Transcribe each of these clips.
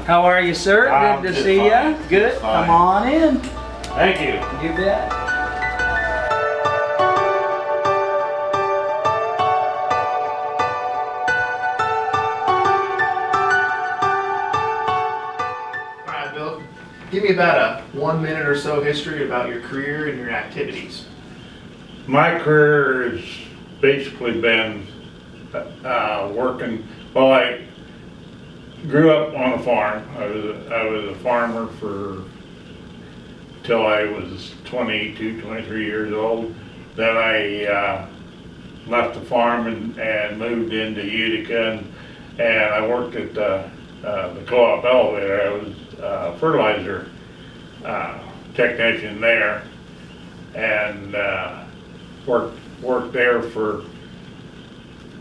How are you, sir? I'm Good to just see fine. you. Good. Just fine. Come on in. Thank you. You bet. All right, Bill, give me about a 1 minute or so history about your career and your activities. My career has basically been working. Well, I grew up on a farm. I was a farmer for till I was 22, 23 years old. Then I left the farm and moved into Utica, and I worked at the co-op elevator. I was a fertilizer technician there, and worked there for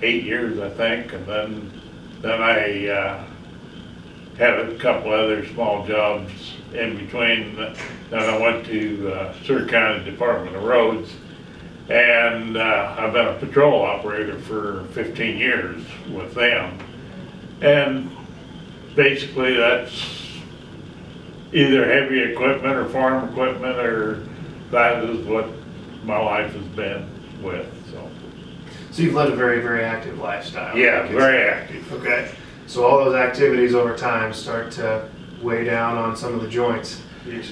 8 years, I think, and then I had a couple other small jobs in between. Then I went to Seward County Department of Roads, and I've been a patrol operator for 15 years with them. And basically that's either heavy equipment or farm equipment, or that is what my life has been with, so. So you've led a very, very active lifestyle. Yeah, very active. Okay. So all those activities over time start to weigh down on some of the joints. It's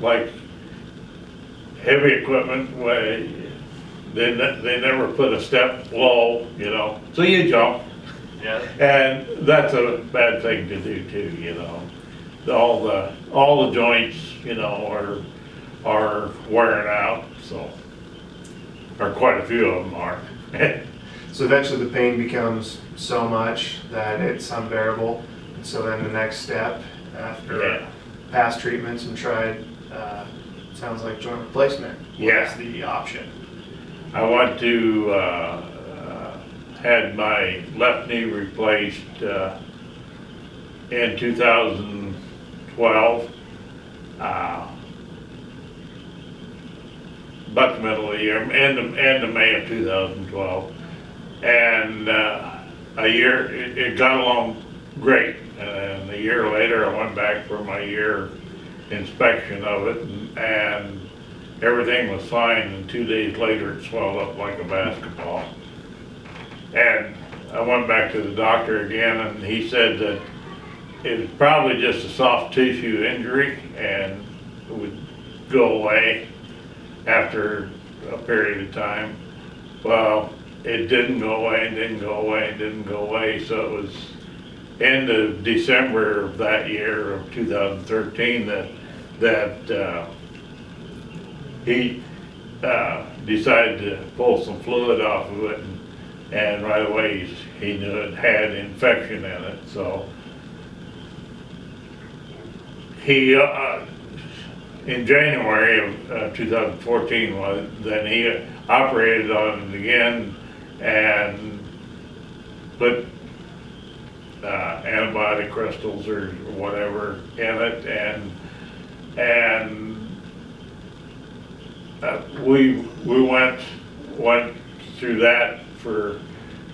like heavy equipment, they never put a step low, you know, so you jump. Yeah. And that's a bad thing to do too, you know. All the joints, you know, are wearing out, so, or quite a few of them are. So eventually the pain becomes so much that it's unbearable. And so then the next step after past treatments and tried, sounds like joint replacement was the option. I went to, had my left knee replaced in 2012, about the middle of the year, end of May of 2012. And it got along great. And a year later, I went back for my year inspection of it, and everything was fine. And 2 days later, it swelled up like a basketball. And I went back to the doctor again, and he said that it was probably just a soft tissue injury, and it would go away after a period of time. Well, it didn't go away, and didn't go away, and didn't go away. So it was end of December of that year of 2013 that he decided to pull some fluid off of it, and right away he knew it had infection in it. So he in January of 2014 then he operated on it again and put antibiotic crystals or whatever in it, and we went through that for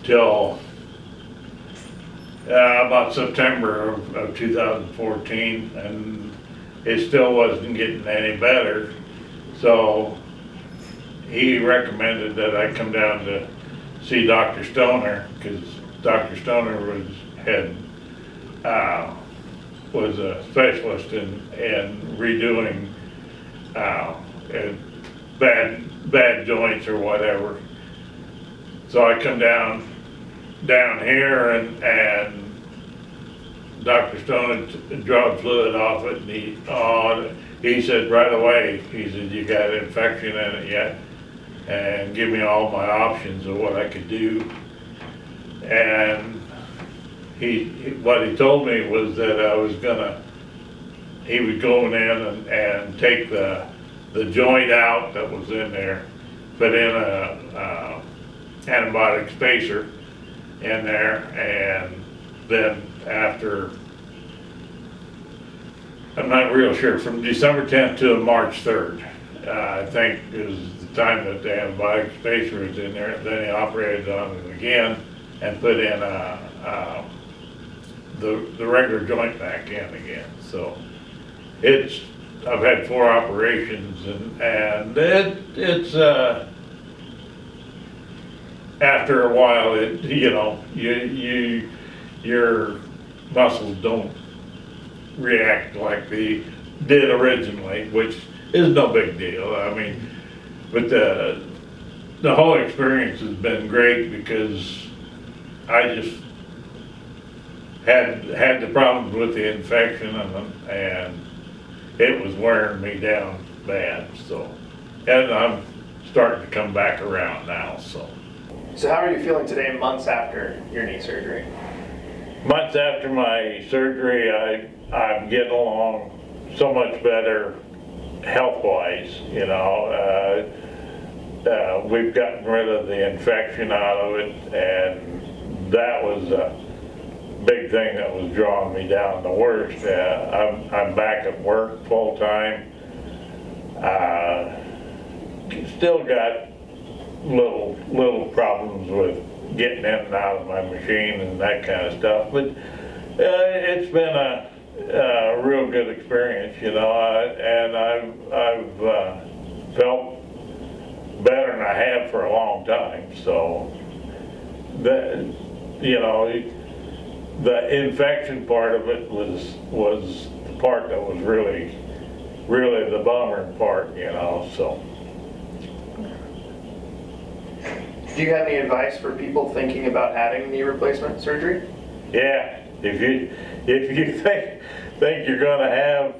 till about September of 2014, and it still wasn't getting any better. So he recommended that I come down to see Dr. Stoner, because Dr. Stoner was a specialist in redoing bad joints or whatever. So I come down here, and Dr. Stoner draw fluid off it, and he said right away, he said, "You got an infection in it yet?" And give me all my options of what I could do. And what he told me was that he was going in and take the joint out that was in there, put in a antibiotic spacer in there, and then after, I'm not real sure, from December 10th to March 3rd, I think is the time that the antibiotic spacer was in there. Then he operated on it again and put in a the regular joint back in again, so I've had 4 operations and it's after a while, your muscles don't react like they did originally, which is no big deal. I mean, but the whole experience has been great because I just had the problems with the infection and it was wearing me down bad. So, and I'm starting to come back around now. So how are you feeling today, months after your knee surgery? months after my surgery, I'm getting along so much better health-wise, you know. We've gotten rid of the infection out of it, and that was a big thing that was drawing me down the worst. I'm back at work full-time. Still got little problems with getting in and out of my machine and that kind of stuff, but it's been a real good experience, you know, and I've felt better than I have for a long time. So that, you know, the infection part of it was the part that was really the bummer part, you know. So Do you have any advice for people thinking about having knee replacement surgery? yeah, if you think you're gonna have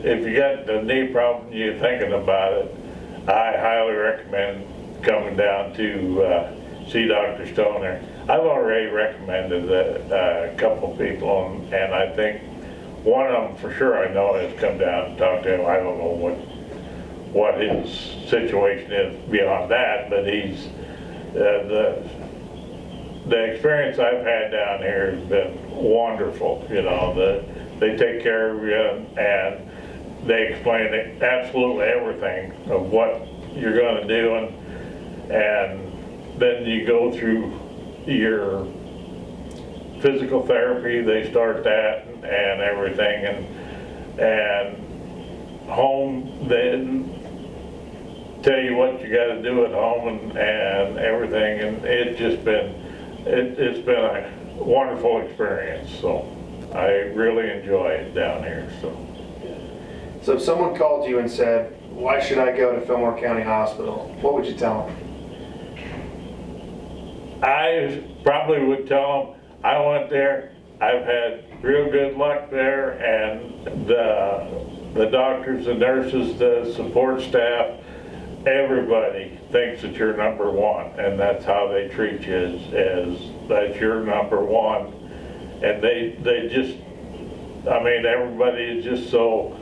if you got the knee problem, you're thinking about it, I highly recommend coming down to see Dr. Stoner. I've already recommended a couple people, and I think one of them for sure I know has come down and talked to him. I don't know what his situation is beyond that, but he's the experience I've had down here has been wonderful. You know, they take care of you and they explain absolutely everything of what you're going to do, and then you go through your physical therapy. They start that and everything, and home then tell you what you got to do at home and everything, and it's been a wonderful experience. So I really enjoy it down here. So if someone called you and said, why should I go to Fillmore County Hospital, what would you tell them? I probably would tell them I went there, I've had real good luck there, and the doctors, the nurses, the support staff, everybody thinks that you're number one, and that's how they treat you, is that you're number one. And they just, I mean, everybody is just so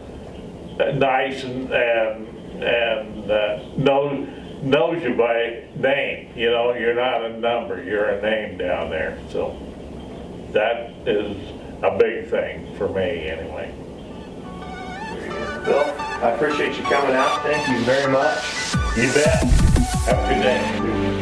nice and knows you by name. You know, you're not a number, you're a name down there. So that is a big thing for me anyway. Bill, I appreciate you coming out. Thank you very much. You bet. Have a good day.